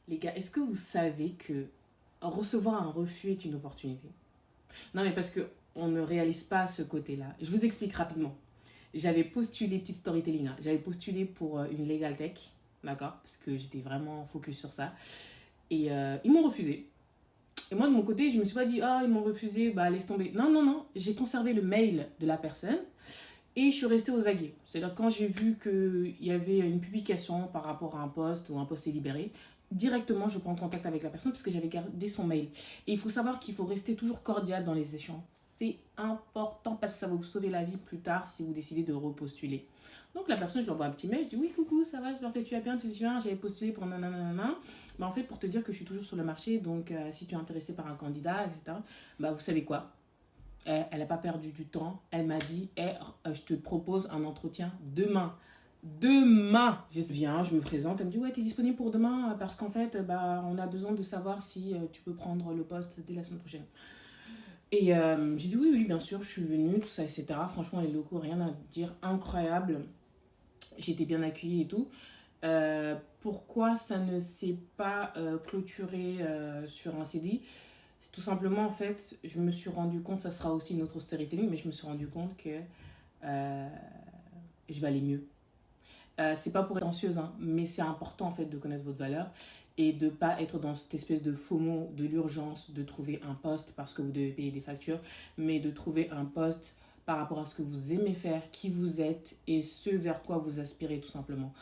Les gars, est-ce que vous savez que recevoir un refus est une opportunité? Non, mais parce que on ne réalise pas ce côté-là. Je vous explique rapidement. J'avais postulé, petite storytelling, hein, j'avais postulé pour une legal tech, d'accord? Parce que j'étais vraiment focus sur ça. Et ils m'ont refusé. Et moi, de mon côté, je me suis pas dit, ah, ils m'ont refusé, bah laisse tomber. Non, non, non. J'ai conservé le mail de la personne et je suis restée aux aguets. C'est-à-dire, quand j'ai vu qu'il y avait une publication par rapport à un poste ou un poste est libéré, directement, je prends contact avec la personne parce que j'avais gardé son mail. Et il faut savoir qu'il faut rester toujours cordial dans les échanges. C'est important parce que ça va vous sauver la vie plus tard si vous décidez de repostuler. Donc la personne, je lui envoie un petit mail, je dis oui, coucou, ça va, j'espère que tu vas bien, tu te souviens, j'avais postulé pour nanana. Bah, en fait, pour te dire que je suis toujours sur le marché, donc si tu es intéressé par un candidat, etc., bah, vous savez quoi? Elle n'a pas perdu du temps. Elle m'a dit, je te propose un entretien demain. Demain, je viens, je me présente. Elle me dit, ouais, tu es disponible pour demain parce qu'en fait, bah, on a besoin de savoir si tu peux prendre le poste dès la semaine prochaine. Et j'ai dit, oui, oui, bien sûr, je suis venue, tout ça, etc. Franchement, les locaux, rien à dire, incroyable. J'ai été bien accueillie et tout. Pourquoi ça ne s'est pas clôturé sur un CD? Tout simplement, en fait, je me suis rendu compte, ça sera aussi une autre storytelling, mais je me suis rendu compte que euh, je valais mieux. C'est pas pour être anxieuse, hein, mais c'est important en fait de connaître votre valeur et de pas être dans cette espèce de FOMO, de l'urgence de trouver un poste parce que vous devez payer des factures, mais de trouver un poste par rapport à ce que vous aimez faire, qui vous êtes et ce vers quoi vous aspirez tout simplement.